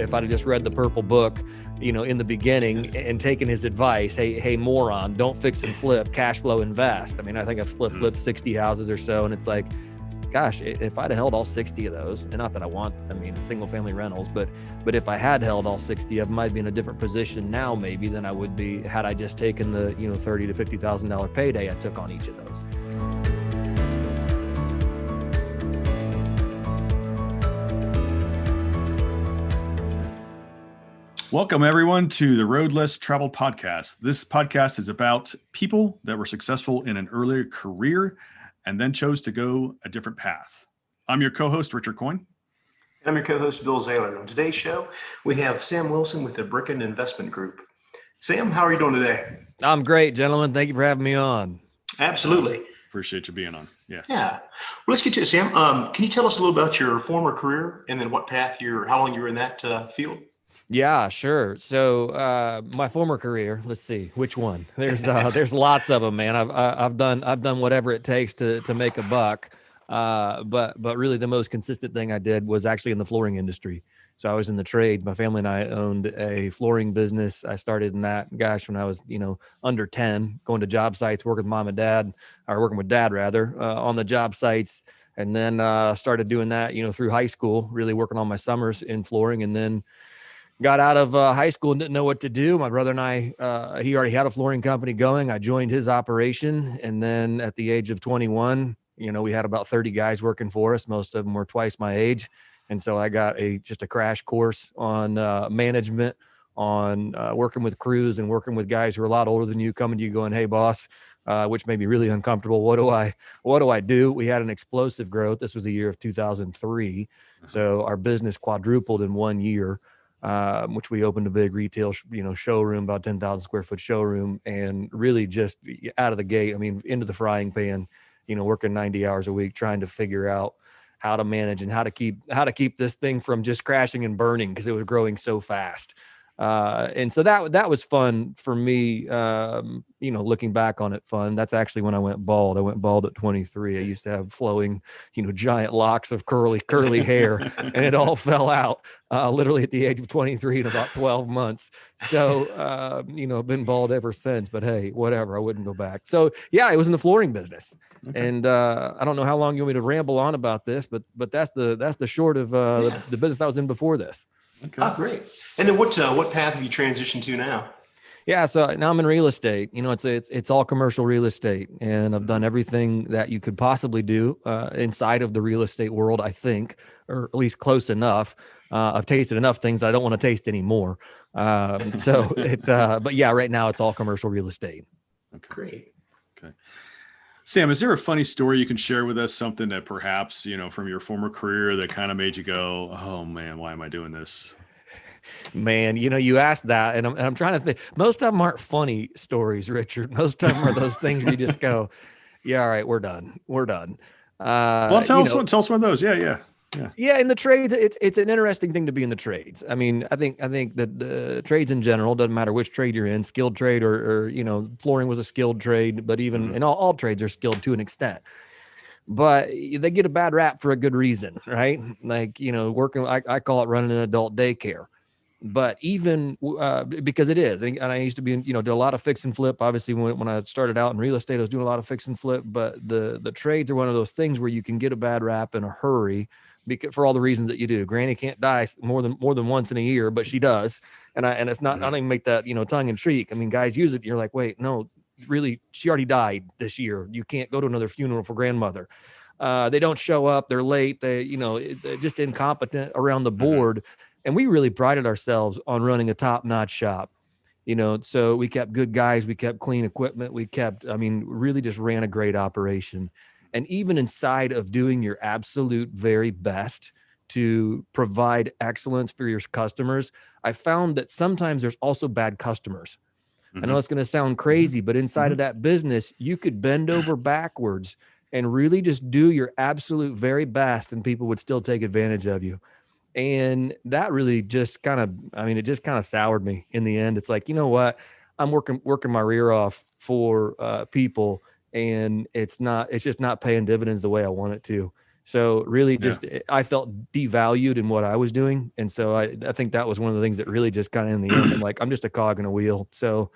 if I'd have just read the purple book, in the beginning and taken his advice, hey, moron, don't fix and flip, cash flow invest. I mean, I think I've flipped 60 houses or so. And it's like, gosh, if I'd have held all 60 of those, and not that single family rentals, but if I had held all 60 of them, I'd be in a different position now maybe than I would be had I just taken the, $30,000 to $50,000 payday I took on each of those. Welcome, everyone, to the Road Less Traveled podcast. This podcast is about people that were successful in an earlier career and then chose to go a different path. I'm your co-host, Richard Coyne. And I'm your co-host, Bill Zahller. On today's show, we have Sam Wilson with the Bricken Investment Group. Sam, how are you doing today? I'm great, gentlemen. Thank you for having me on. Absolutely. Appreciate you being on. Yeah. Well, let's get to it, Sam. Can you tell us a little about your former career and then how long you were in that field? Yeah, sure. So my former career, let's see which one. There's lots of them, man. I've done whatever it takes to make a buck. But really the most consistent thing I did was actually in the flooring industry. So I was in the trades. My family and I owned a flooring business. I started in that, when I was, under 10, going to job sites, working with mom and dad, or working with dad rather, on the job sites. And then started doing that, through high school, really working on my summers in flooring. And then got out of high school and didn't know what to do. My brother and I, he already had a flooring company going. I joined his operation. And then at the age of 21, we had about 30 guys working for us. Most of them were twice my age. And so I got just a crash course on management, on working with crews and working with guys who are a lot older than you, coming to you going, hey, boss, which made me really uncomfortable. What do I do? We had an explosive growth. This was the year of 2003. So our business quadrupled in 1 year. Which we opened a big retail, showroom, about 10,000 square foot showroom, and really just out of the gate, into the frying pan, working 90 hours a week, trying to figure out how to manage and how to keep this thing from just crashing and burning because it was growing so fast. And so that was fun for me, looking back on it, fun. That's actually when I went bald. I went bald at 23. I used to have flowing, giant locks of curly hair, and it all fell out literally at the age of 23 in about 12 months. So, I've been bald ever since, but hey, whatever, I wouldn't go back. So yeah, I was in the flooring business. Okay. And I don't know how long you want me to ramble on about this, but that's the short of the business I was in before this. Okay. Oh, great. And then what path have you transitioned to now? Yeah, so now I'm in real estate. It's all commercial real estate, and I've done everything that you could possibly do inside of the real estate world, I think, or at least close enough. I've tasted enough things I don't want to taste anymore. But yeah, right now it's all commercial real estate. Okay. Great. Okay. Sam, is there a funny story you can share with us? Something that perhaps, from your former career that kind of made you go, oh man, why am I doing this? Man, you asked that, and I'm trying to think. Most of them aren't funny stories, Richard. Most of them are those things where you just go, yeah, all right, we're done. Well, tell us one of those. Yeah. Yeah, in the trades, it's an interesting thing to be in the trades. I think that the trades in general, doesn't matter which trade you're in, skilled trade or flooring was a skilled trade, but even and all trades are skilled to an extent. But they get a bad rap for a good reason, right? Like, working, I call it running an adult daycare. But even because it is, and I used to be, do a lot of fix and flip. Obviously, when I started out in real estate, I was doing a lot of fix and flip. But the trades are one of those things where you can get a bad rap in a hurry, because for all the reasons that you do. Granny can't die more than once in a year, but she does. And it's not. I don't even make that tongue in cheek. I mean, guys use it. You're like, wait, no, really, she already died this year. You can't go to another funeral for grandmother. They don't show up. They're late. They're just incompetent around the board. And we really prided ourselves on running a top-notch shop, so we kept good guys, we kept clean equipment, really just ran a great operation. And even inside of doing your absolute very best to provide excellence for your customers, I found that sometimes there's also bad customers. Mm-hmm. I know it's going to sound crazy, but inside of that business, you could bend over backwards and really just do your absolute very best, and people would still take advantage of you. And that really just it just kind of soured me in the end. It's like, you know what? I'm working my rear off for people, and it's just not paying dividends the way I want it to. So really Yeah. I felt devalued in what I was doing. And so I think that was one of the things that really just kind of in the end, I'm like, I'm just a cog in a wheel. So,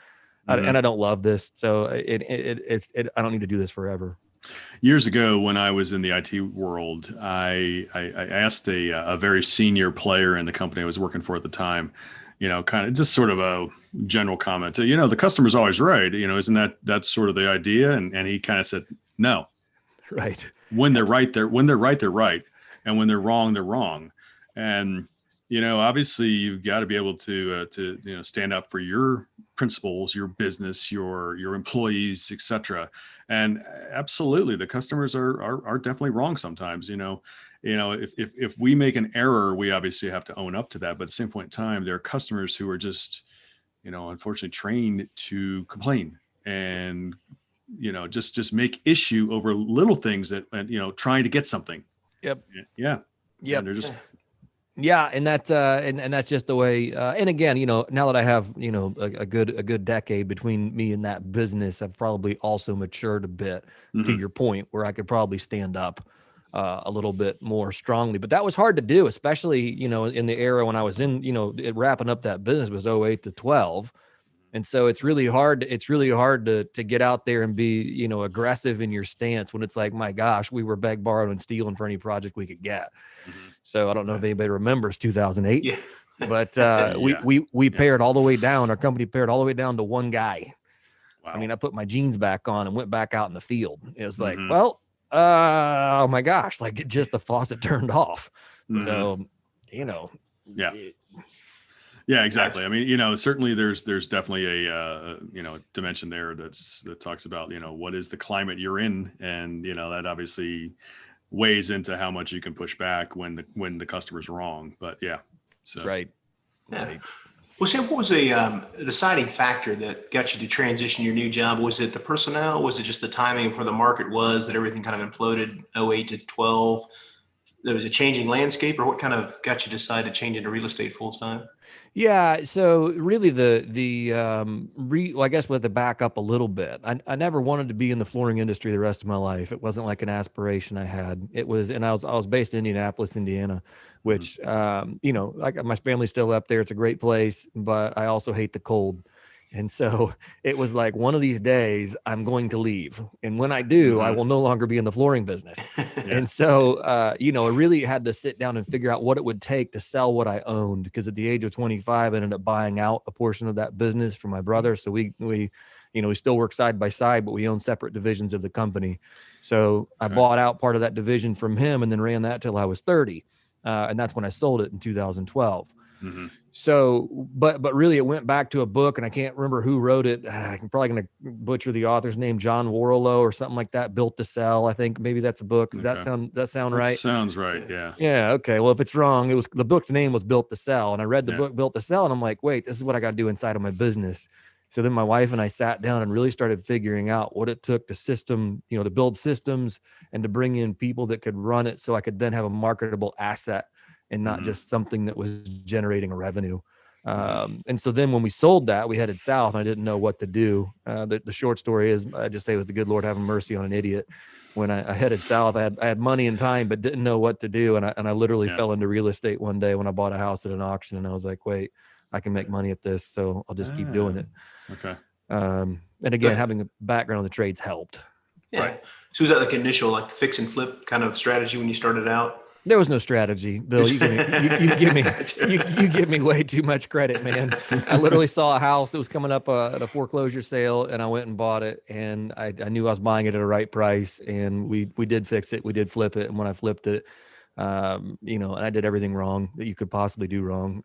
and I don't love this. So I don't need to do this forever. Years ago, when I was in the IT world, I asked a very senior player in the company I was working for at the time, kind of just sort of a general comment, the customer's always right. Isn't that's sort of the idea? And he kind of said, no, Right. when they're right, they're right. And when they're wrong. And, obviously you've got to be able to stand up for your principles, your business, your employees, etc. And absolutely, the customers are definitely wrong sometimes. If we make an error, we obviously have to own up to that. But at the same point in time, there are customers who are just, unfortunately trained to complain and, just make issue over little things that, trying to get something. Yep. Yeah. Yep. And they're just, yeah. And that's, and that's just the way, and again, now that I have, a good decade between me and that business, I've probably also matured a bit to your point where I could probably stand up a little bit more strongly, but that was hard to do, especially, in the era when I was in, wrapping up that business was 08 to 12. And so it's really hard to get out there and be, aggressive in your stance when it's like, my gosh, we were begging, borrowing, and stealing for any project we could get. So I don't know if anybody remembers 2008, Yeah. but Yeah. we pared all the way down. Our company pared all the way down to one guy. Wow. I mean, I put my jeans back on and went back out in the field. It was like, well, oh my gosh, like just the faucet turned off. So, yeah. Yeah, exactly. I mean, certainly there's definitely a dimension there that talks about, what is the climate you're in, and that obviously weighs into how much you can push back when the customer's wrong. But yeah, so right. Well, Sam, what was the deciding factor that got you to transition your new job? Was it the personnel? Was it just the timing of where the market was, that everything kind of imploded 08 to 12? There was a changing landscape, or what kind of got you to decide to change into real estate full time? Yeah. So really well, I guess we have to back up a little bit. I never wanted to be in the flooring industry the rest of my life. It wasn't like an aspiration I had. It was, and I was based in Indianapolis, Indiana, which, like my family's still up there. It's a great place, but I also hate the cold. And so it was like, one of these days I'm going to leave. And when I do, I will no longer be in the flooring business. And so, I really had to sit down and figure out what it would take to sell what I owned. Because at the age of 25, I ended up buying out a portion of that business from my brother. So we still work side by side, but we own separate divisions of the company. So I bought out part of that division from him and then ran that till I was 30. And that's when I sold it in 2012. So, but really it went back to a book, and I can't remember who wrote it. I'm probably going to butcher the author's name, John Warlow or something like that. Built to Sell. I think maybe that's a book. Does that sound right? Sounds right. Yeah. Yeah. Okay. Well, if it's wrong, the book's name was Built to Sell, and I read the book Built to Sell, and I'm like, wait, this is what I got to do inside of my business. So then my wife and I sat down and really started figuring out what it took to build systems and to bring in people that could run it, so I could then have a marketable asset and not just something that was generating a revenue. And so then when we sold that, we headed south, and I didn't know what to do. The short story is, I just say it was the good Lord having mercy on an idiot. When I headed south, I had money and time, but didn't know what to do. And I literally fell into real estate one day when I bought a house at an auction, and I was like, wait, I can make money at this, so I'll just keep doing it. Okay. And again, having a background in the trades helped. Yeah. Right. So was that like initial, like fix and flip kind of strategy when you started out? There was no strategy, Bill. You give me way too much credit, man. I literally saw a house that was coming up at a foreclosure sale, and I went and bought it. And I knew I was buying it at a right price, and we did fix it. We did flip it, and when I flipped it, and I did everything wrong that you could possibly do wrong.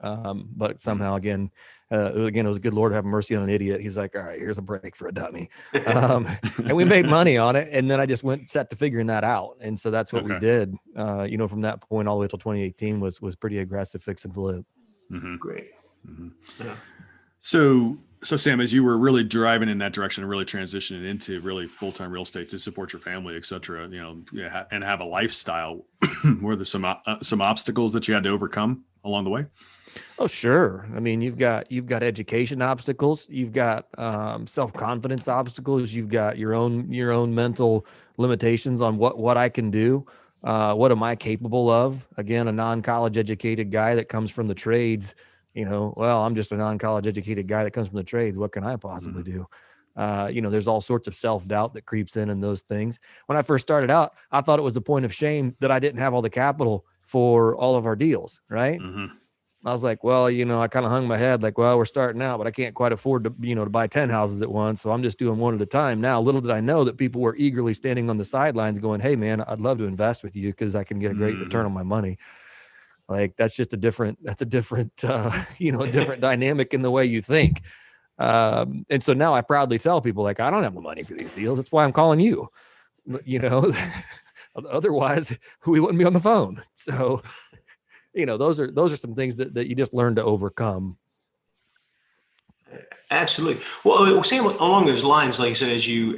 But somehow, again, it was a good Lord have mercy on an idiot. He's like, all right, here's a break for a dummy. And we made money on it. And then I just set to figuring that out. And so that's what we did. From that point all the way till 2018 was pretty aggressive fix and flip. Great. Yeah. So Sam, as you were really driving in that direction and really transitioning into really full-time real estate to support your family, et cetera, and have a lifestyle, were there some obstacles that you had to overcome along the way? Oh, sure. I mean, you've got education obstacles, you've got self-confidence obstacles, you've got your own mental limitations on what I can do. What am I capable of? Again, a non-college educated guy that comes from the trades, well, I'm just a non-college educated guy that comes from the trades. What can I possibly do? There's all sorts of self-doubt that creeps in and those things. When I first started out, I thought it was a point of shame that I didn't have all the capital for all of our deals, right? Mm-hmm. I was like, well, I kind of hung my head like, well, we're starting out, but I can't quite afford to buy 10 houses at once. So I'm just doing one at a time. Now, little did I know that people were eagerly standing on the sidelines going, hey, man, I'd love to invest with you because I can get a great return on my money. Like, that's a different, a different dynamic in the way you think. And so now I proudly tell people, like, I don't have the money for these deals. That's why I'm calling you, otherwise we wouldn't be on the phone. So, those are some things that you just learn to overcome. Absolutely. Well, Sam, along those lines, like you said, as you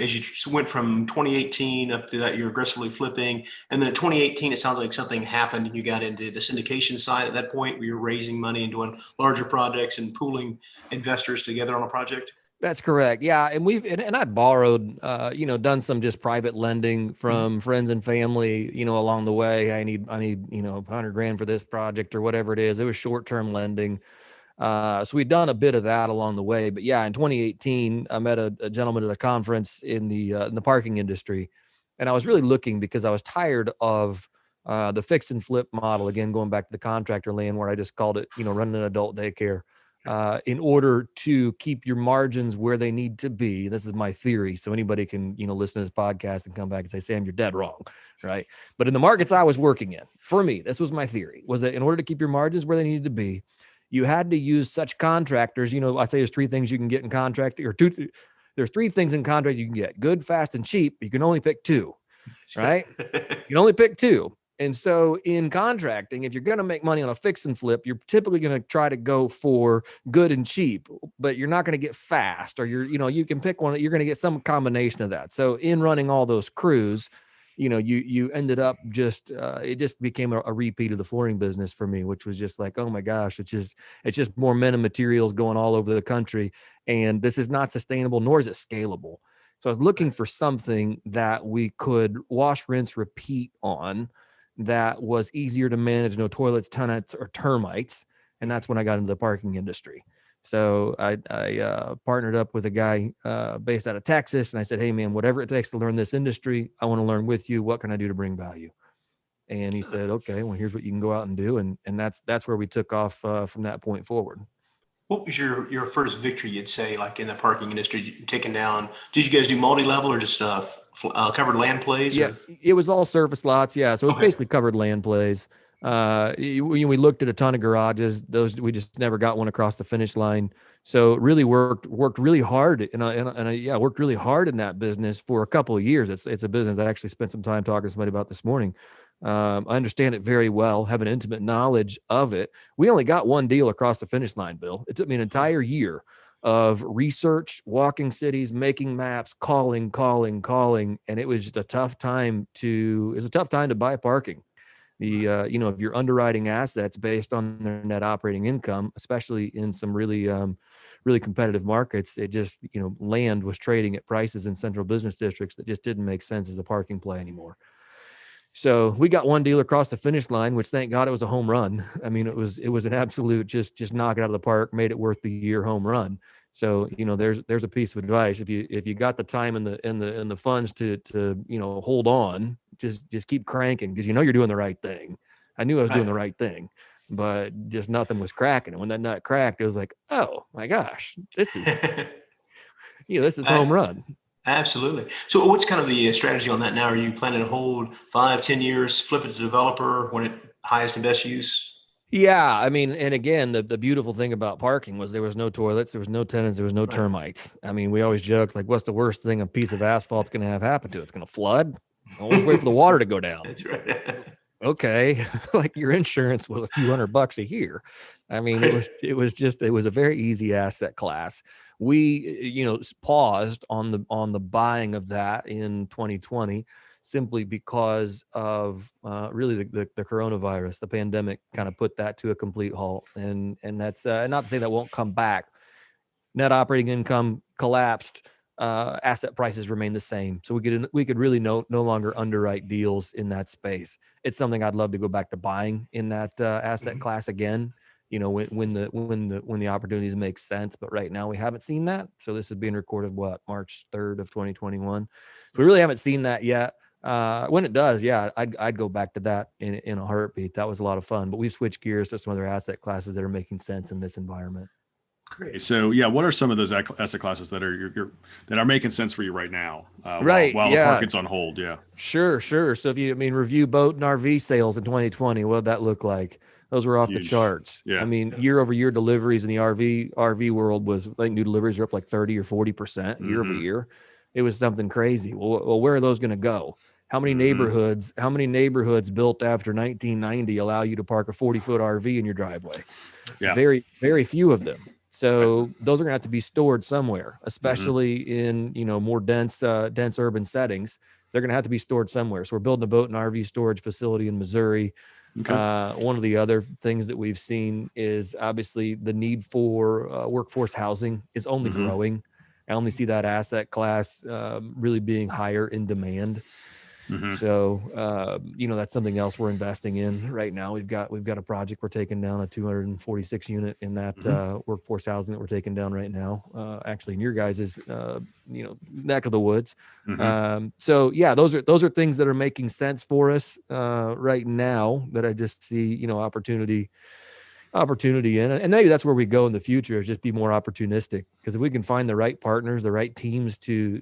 went from 2018 up to that, you're aggressively flipping, and then in 2018, it sounds like something happened, and you got into the syndication side at that point, where you're raising money and doing larger projects and pooling investors together on a project. That's correct. Yeah. And and I borrowed, done some just private lending from friends and family, along the way. I need, 100 grand for this project or whatever it is. It was short-term lending. So we'd done a bit of that along the way, but yeah, in 2018, I met a gentleman at a conference in the parking industry, and I was really looking because I was tired of the fix and flip model. Again, going back to the contractor land where I just called it, running an adult daycare. In order to keep your margins where they need to be. This is my theory. So anybody can, listen to this podcast and come back and say, Sam, you're dead wrong. Right. But in the markets I was working in, for me, this was my theory, was that in order to keep your margins where they needed to be, you had to use such contractors. I say there's three things you can get in contract, or two. There's three things in contract you can get: good, fast, and cheap. You can only pick two, right? You can only pick two. And so in contracting, if you're going to make money on a fix and flip, you're typically going to try to go for good and cheap, but you're not going to get fast, or you can pick one. You're going to get some combination of that. So in running all those crews, you ended up it just became a repeat of the flooring business for me, which was just like, oh my gosh, it's just more men and materials going all over the country. And this is not sustainable, nor is it scalable. So I was looking for something that we could wash, rinse, repeat on, that was easier to manage, no toilets, tenants, or termites. And that's when I got into the parking industry. So I partnered up with a guy based out of Texas, and I said, hey, man, whatever it takes to learn this industry, I want to learn with you. What can I do to bring value? And he said, okay, well, here's what you can go out and do. And that's where we took off from that point forward. What was your first victory, you'd say, like in the parking industry, taking down? Did you guys do multi-level or just covered land plays? Yeah, it was all surface lots. Yeah, so it's basically covered land plays. We looked at a ton of garages. Those we just never got one across the finish line. So really worked really hard, and I worked really hard in that business for a couple of years. It's a business I actually spent some time talking to somebody about this morning. I understand it very well, have an intimate knowledge of it. We only got one deal across the finish line, Bill. It took me an entire year of research, walking cities, making maps, calling, and it was just a tough time to buy parking. If you're underwriting assets based on their net operating income, especially in some really competitive markets, it just, land was trading at prices in central business districts that just didn't make sense as a parking play anymore. So we got one deal across the finish line, which thank God it was a home run. I mean, it was an absolute just knock it out of the park, made it worth the year home run. So, there's a piece of advice. If you got the time and the funds to hold on, just keep cranking, because you're doing the right thing. I knew I was doing the right thing, but just nothing was cracking. And when that nut cracked, it was like, oh my gosh, this is this is home run. Absolutely. So what's kind of the strategy on that now? Are you planning to hold 5-10 years, flip it to developer when it highest and best use? Yeah. I mean, and again, the beautiful thing about parking was there was no toilets, there was no tenants, there was no termites. I mean, we always joked, like, what's the worst thing a piece of asphalt's going to have happen to it? It's going to flood. Always wait for the water to go down. That's right. Okay. Like, your insurance was a few $100 a year. I mean, it was a very easy asset class. We, paused on the buying of that in 2020, simply because of really the coronavirus. The pandemic kind of put that to a complete halt. And that's not to say that won't come back. Net operating income collapsed asset prices remain the same. So we could really no longer underwrite deals in that space. It's something I'd love to go back to buying in that asset class again. When the opportunities make sense. But right now we haven't seen that. So this is being recorded March 3rd of 2021. So we really haven't seen that yet. When it does, yeah, I'd go back to that in a heartbeat. That was a lot of fun. But we've switched gears to some other asset classes that are making sense in this environment. Great. So yeah, what are some of those asset classes that are that are making sense for you right now? Right. While the market's on hold. Yeah. Sure. So if you review boat and RV sales in 2020, what did that look like? Those were off the charts. Yeah. Year over year deliveries in the RV world was, I think, new deliveries were up like 30 or 40% year over year. It was something crazy. Well, where are those going to go? How many neighborhoods built after 1990 allow you to park a 40-foot RV in your driveway? Yeah. Very, very few of them. So those are going to have to be stored somewhere, especially in, more dense urban settings. They're going to have to be stored somewhere. So we're building a boat and RV storage facility in Missouri. Okay. One of the other things that we've seen is obviously the need for workforce housing is only growing. I only see that asset class really being higher in demand. So, that's something else we're investing in right now. We've got a project we're taking down, a 246 unit in that workforce housing that we're taking down right now, actually in your guys' neck of the woods. So yeah, those are things that are making sense for us right now that I just see, opportunity in, and maybe that's where we go in the future, is just be more opportunistic, because if we can find the right partners, the right teams to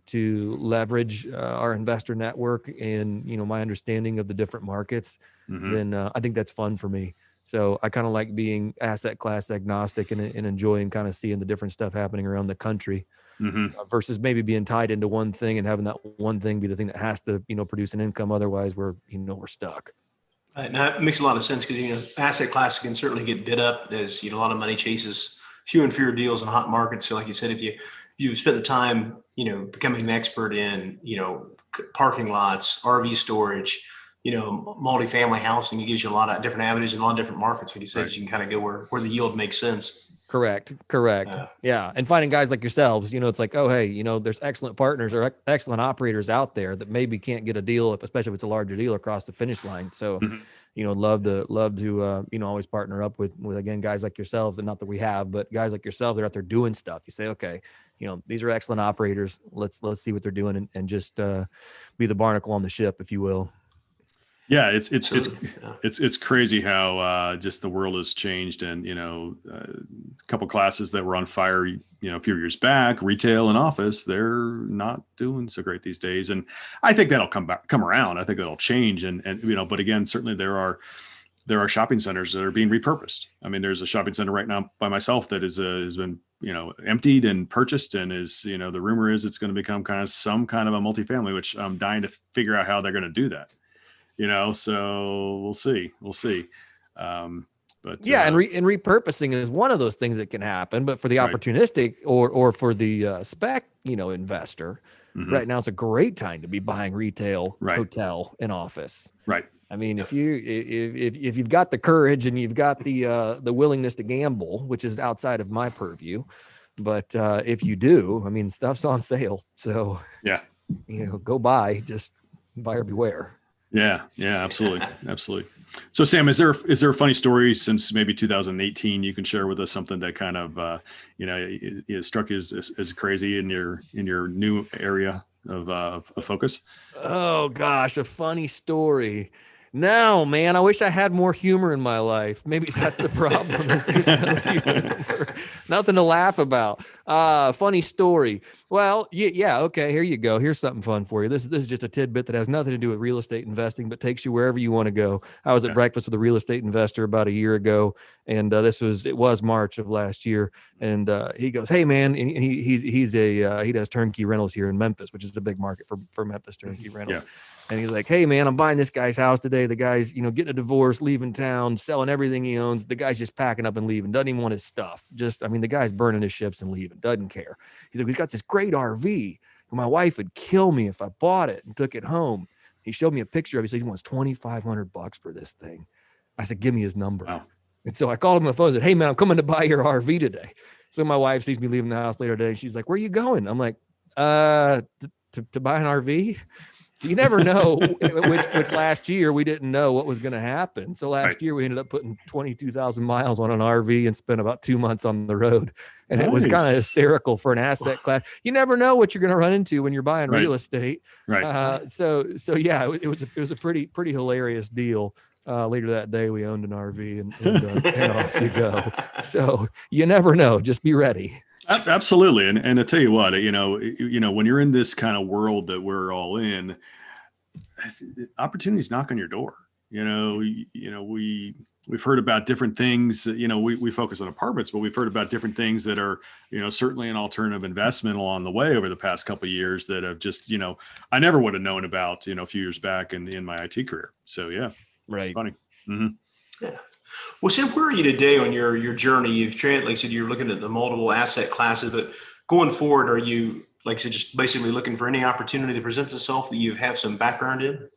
leverage our investor network and my understanding of the different markets, then I think that's fun for me. So I kind of like being asset class agnostic and enjoying kind of seeing the different stuff happening around the country, versus maybe being tied into one thing and having that one thing be the thing that has to produce an income. Otherwise we're stuck. Now, it makes a lot of sense, because asset classes can certainly get bid up. There's a lot of money chases few and fewer deals in hot markets. So like you said, if you spend the time becoming an expert in parking lots, RV storage, multifamily housing, it gives you a lot of different avenues in a lot of different markets. Like you said, you can kind of go where the yield makes sense. Correct. Yeah. And finding guys like yourselves, it's like, oh, hey, there's excellent partners or excellent operators out there that maybe can't get a deal, especially if it's a larger deal, across the finish line. So, love to always partner up with again, guys like yourselves, and not that we have, but guys like yourselves that are out there doing stuff. You say, okay, these are excellent operators. Let's see what they're doing and just be the barnacle on the ship, if you will. Yeah, it's crazy how just the world has changed, and a couple classes that were on fire a few years back, retail and office, they're not doing so great these days, and I think that'll come around. I think that'll change, and but again, certainly there are shopping centers that are being repurposed. I mean, there's a shopping center right now by myself that has been emptied and purchased, and is the rumor is it's going to become some kind of a multifamily, which I'm dying to figure out how they're going to do that. So we'll see. But yeah, and repurposing is one of those things that can happen. But for the opportunistic or for the spec, investor, right now it's a great time to be buying retail, hotel, and office. Right. I mean, if you've got the courage and you've got the willingness to gamble, which is outside of my purview, but if you do, I mean, stuff's on sale. So yeah, go buy, just buyer beware. Yeah, absolutely. So Sam, is there a funny story since maybe 2018 you can share with us, something that kind of struck as crazy in your new area of focus? Oh gosh, a funny story. No, man, I wish I had more humor in my life. Maybe that's the problem. Is there's no humor. Nothing to laugh about. Funny story. Well, yeah, okay, here you go. Here's something fun for you. This is just a tidbit that has nothing to do with real estate investing, but takes you wherever you want to go. I was at breakfast with a real estate investor about a year ago, and it was March of last year, and he goes, "Hey, man," and he does turnkey rentals here in Memphis, which is a big market for Memphis turnkey rentals. Yeah. And he's like, "Hey, man, I'm buying this guy's house today. The guy's, getting a divorce, leaving town, selling everything he owns. The guy's just packing up and leaving. Doesn't even want his stuff. The guy's burning his ships and leaving. Doesn't care. He's like, we've got this great RV. My wife would kill me if I bought it and took it home." He showed me a picture of it. He said he wants $2,500 for this thing. I said, "Give me his number." Wow. And so I called him on the phone and said, "Hey, man, I'm coming to buy your RV today." So my wife sees me leaving the house later today. She's like, "Where are you going?" I'm like, To buy an RV. So you never know which last year we didn't know what was going to happen. So last year we ended up putting 22,000 miles on an RV and spent about 2 months on the road. And it was kind of hysterical for an asset class. You never know what you're going to run into when you're buying real estate. So yeah, it was a pretty hilarious deal. Later that day, we owned an RV and off you go. So you never know. Just be ready. Absolutely. And to tell you what, when you're in this kind of world that we're all in, opportunities knock on your door. We've heard about different things. We focus on apartments, but we've heard about different things that are, certainly an alternative investment along the way over the past couple of years that have just, I never would have known about, a few years back in my IT career. So yeah. Right. Funny. Mm-hmm. Yeah. Well, Sam, where are you today on your journey? You've like I said, you're looking at the multiple asset classes, but going forward, are you, like I said, just basically looking for any opportunity that presents itself that you have some background in?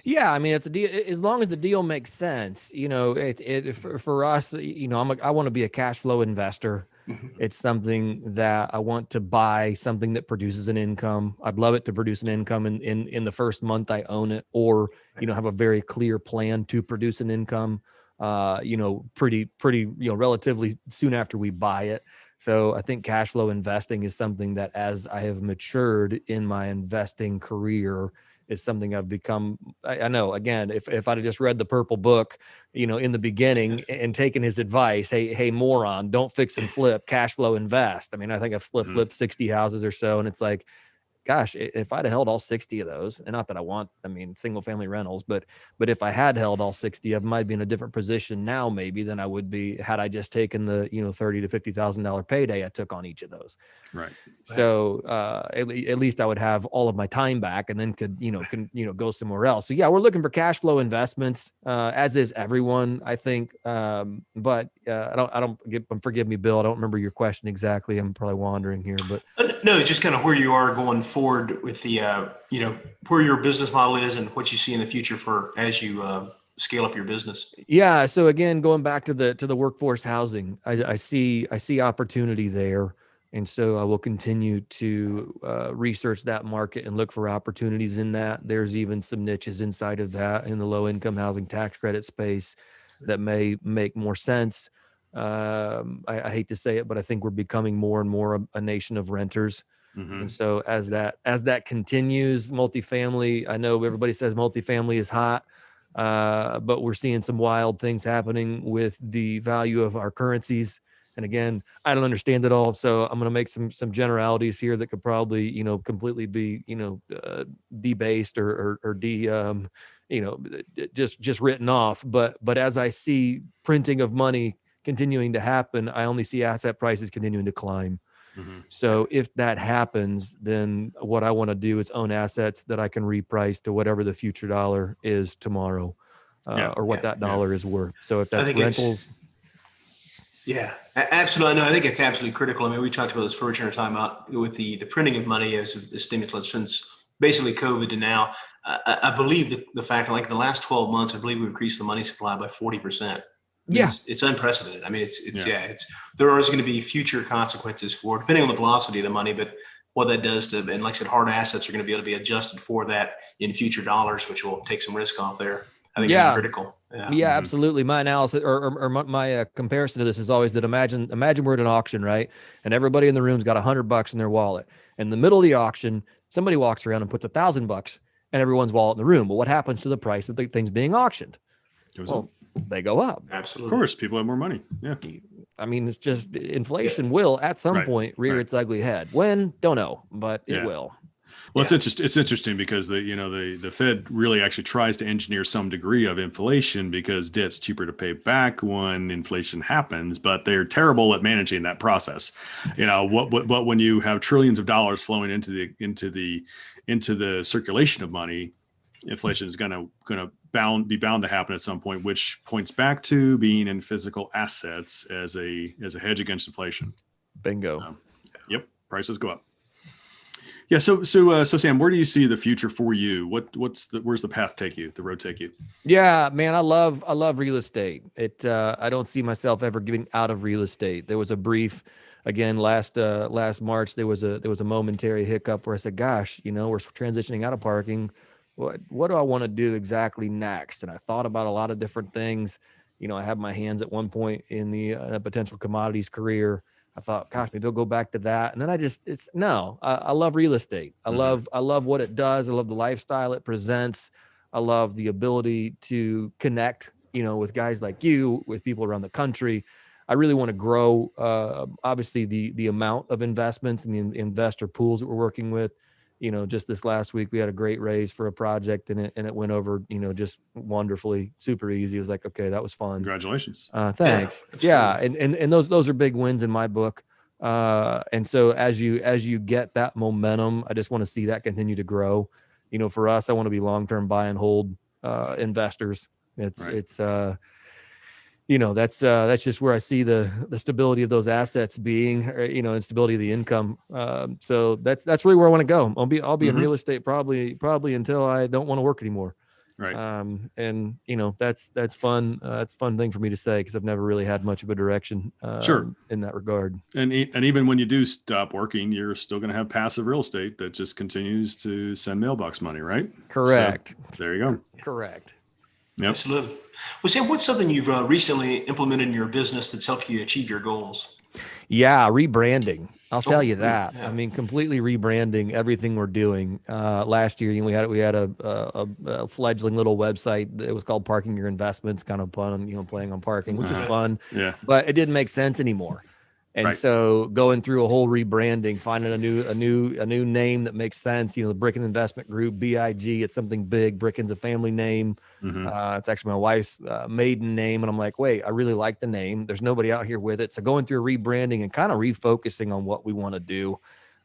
Yeah, I mean, it's a deal. As long as the deal makes sense, for us, I want to be a cash flow investor. Mm-hmm. It's something that I want to buy, something that produces an income. I'd love it to produce an income in the first month I own it, or, have a very clear plan to produce an income, pretty, relatively soon after we buy it. So I think cash flow investing is something that, as I have matured in my investing career, is something I've become. I know, again, if I'd have just read the Purple Book, in the beginning and taken his advice, hey, moron, don't fix and flip, cash flow invest. I mean, I think I've flipped 60 houses or so. And it's like, gosh, if I'd have held all 60 of those, and not that single family rentals, but if I had held all 60 of them, I'd be in a different position now maybe than I would be had I just taken the, $30,000 to $50,000 payday I took on each of those. Right. So at least I would have all of my time back and then could go somewhere else. So yeah, we're looking for cash flow investments, as is everyone, I think. But forgive me, Bill, I don't remember your question exactly. I'm probably wandering here, but no, it's just kind of where you are going forward with the, where your business model is and what you see in the future as you scale up your business. Yeah. So again, going back to the workforce housing, I see opportunity there. And so I will continue to research that market and look for opportunities in that. There's even some niches inside of that in the low income housing tax credit space that may make more sense. I hate to say it, but I think we're becoming more and more a nation of renters. Mm-hmm. And so as that continues, multifamily, I know everybody says multifamily is hot, but we're seeing some wild things happening with the value of our currencies. And again, I don't understand it all, so I'm going to make some generalities here that could probably, completely be, debased or just written off. But as I see printing of money continuing to happen, I only see asset prices continuing to climb. Mm-hmm. So if that happens, then what I want to do is own assets that I can reprice to whatever the future dollar is tomorrow, or what that dollar is worth. So if that's rentals. Yeah, absolutely. No, I think it's absolutely critical. I mean, we talked about this for a time out with the printing of money as of the stimulus since basically COVID to now. I believe the fact, like in the last 12 months, I believe we've increased the money supply by 40%. Yeah, it's unprecedented. I mean, there are going to be future consequences for, depending on the velocity of the money, but what that does to, and like I said, hard assets are going to be able to be adjusted for that in future dollars, which will take some risk off there. I think it's critical. Yeah, mm-hmm. Absolutely. My analysis or my comparison to this is always that imagine we're at an auction, right? And everybody in the room's got $100 in their wallet. In the middle of the auction, somebody walks around and puts $1,000 in everyone's wallet in the room. Well, what happens to the price of the things being auctioned? They go up. Absolutely. Of course, people have more money. Yeah. I mean, it's just inflation will at some point rear its ugly head. When? Don't know, but it will. Well, it's interesting because the Fed really actually tries to engineer some degree of inflation because debt's cheaper to pay back when inflation happens, but they're terrible at managing that process. What when you have trillions of dollars flowing into the circulation of money, inflation is going to be bound to happen at some point, which points back to being in physical assets as a hedge against inflation. Bingo. Yep, prices go up. Yeah. So Sam, where do you see the future for you? Where's the path take you? The road take you? Yeah, man, I love real estate. I don't see myself ever getting out of real estate. There was a brief again, last March, there was a momentary hiccup where I said, gosh, we're transitioning out of parking. What do I want to do exactly next? And I thought about a lot of different things. I had my hands at one point in the potential commodities career. I thought, gosh, maybe I'll go back to that. And then I love real estate. I love what it does. I love the lifestyle it presents. I love the ability to connect, with guys like you, with people around the country. I really want to grow, obviously, the amount of investments and the investor pools that we're working with. Just this last week, we had a great raise for a project, and it went over, just wonderfully, super easy. It was like, okay, that was fun. Congratulations. Thanks. Yeah. And those are big wins in my book. And so as you get that momentum, I just want to see that continue to grow. For us, I want to be long-term buy and hold investors. It's that's just where I see the stability of those assets being, and stability of the income. So that's really where I want to go. I'll be in real estate probably until I don't want to work anymore. Right. And that's fun. It's a fun thing for me to say because I've never really had much of a direction Sure. in that regard. And even when you do stop working, you're still going to have passive real estate that just continues to send mailbox money, right? Correct. So, there you go. Correct. Yep. Absolutely. Well, Sam, what's something you've recently implemented in your business that's helped you achieve your goals? Yeah, rebranding. I'll tell you that. Yeah. I mean, completely rebranding everything we're doing. Last year, we had a fledgling little website. It was called Parking Your Investments, kind of fun, playing on parking, which was fun. Yeah. But it didn't make sense anymore. And so going through a whole rebranding, finding a new name that makes sense, the Bricken Investment Group, BIG, it's something big. Bricken's a family name. It's actually my wife's maiden name. And I'm like, wait, I really like the name. There's nobody out here with it. So going through a rebranding and kind of refocusing on what we want to do.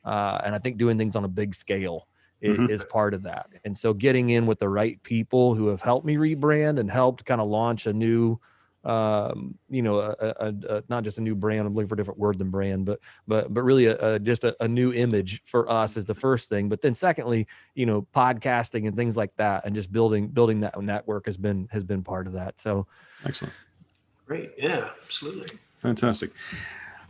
And I think doing things on a big scale is part of that. And so getting in with the right people who have helped me rebrand and helped kind of launch a new, not just a new brand. I'm looking for a different word than brand, but really just a new image for us is the first thing. But then secondly, podcasting and things like that, and just building that network has been part of that. So excellent. Great. Yeah, absolutely. Fantastic.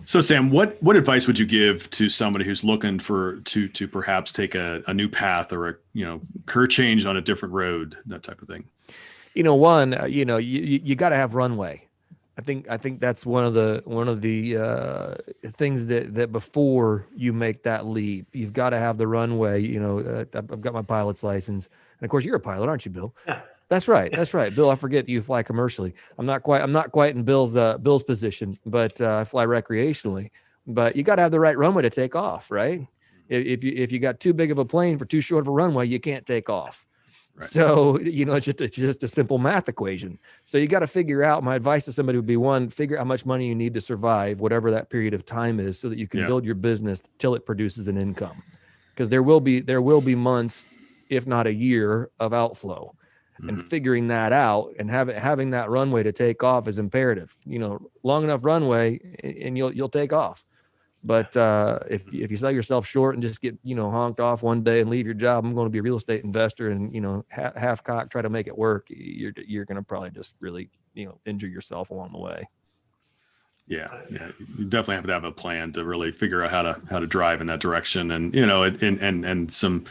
So Sam, what advice would you give to somebody who's looking to perhaps take a new path or a, career change on a different road, that type of thing? One, you got to have runway. I think that's one of the things that before you make that leap, you've got to have the runway. I've got my pilot's license, and of course you're a pilot, aren't you, Bill? Yeah. That's right. That's right, Bill. I forget you fly commercially. I'm not quite in Bill's position, but I fly recreationally. But you got to have the right runway to take off, right? If you got too big of a plane for too short of a runway, you can't take off. Right. So, it's just a simple math equation. So you got to figure out, my advice to somebody would be, one, figure out how much money you need to survive, whatever that period of time is, so that you can build your business till it produces an income. Because there will be months, if not a year, of outflow. And figuring that out and having that runway to take off is imperative. Long enough runway and you'll take off. But if you sell yourself short and just get, honked off one day and leave your job, I'm going to be a real estate investor and, half cock, try to make it work, you're going to probably just really, injure yourself along the way. Yeah. You definitely have to have a plan to really figure out how to drive in that direction, and and some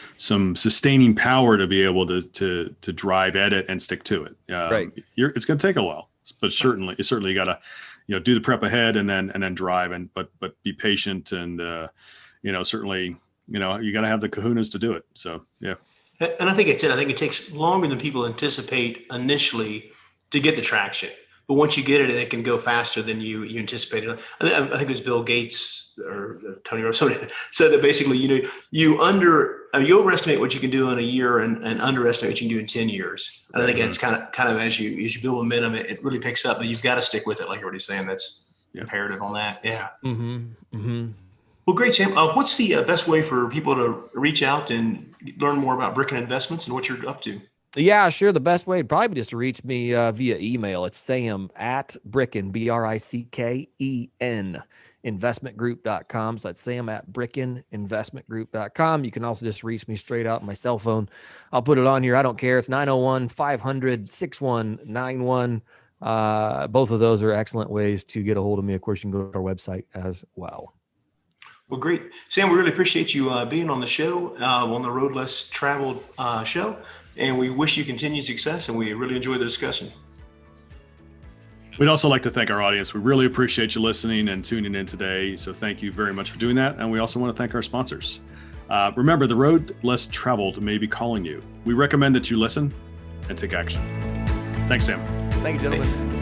sustaining power to be able to drive at it and stick to it. Right. It's going to take a while, but certainly you got to do the prep ahead and then drive, but be patient, and certainly you got to have the kahunas to do it. So yeah. And I think it takes longer than people anticipate initially to get the traction. But once you get it, it can go faster than you anticipated. I think it was Bill Gates or Tony or somebody said that basically, you overestimate what you can do in a year and underestimate what you can do in 10 years. And I think it's kind of as you build momentum, it really picks up. But you've got to stick with it, like you're already saying. That's imperative on that. Yeah. Well, great, Sam. What's the best way for people to reach out and learn more about Bricken Investments and what you're up to? Yeah, sure. The best way would probably be just to reach me via email. It's sam@Bricken, BRICKEN, investmentgroup.com. So that's sam@BrickenInvestmentGroup.com. You can also just reach me straight out on my cell phone. I'll put it on here. I don't care. It's 901-500-6191. Both of those are excellent ways to get a hold of me. Of course, you can go to our website as well. Well, great. Sam, we really appreciate you being on the show, on the Road Less Traveled show. And we wish you continued success, and we really enjoyed the discussion. We'd also like to thank our audience. We really appreciate you listening and tuning in today. So thank you very much for doing that. And we also want to thank our sponsors. Remember, the road less traveled may be calling you. We recommend that you listen and take action. Thanks, Sam. Thank you, gentlemen. Thanks.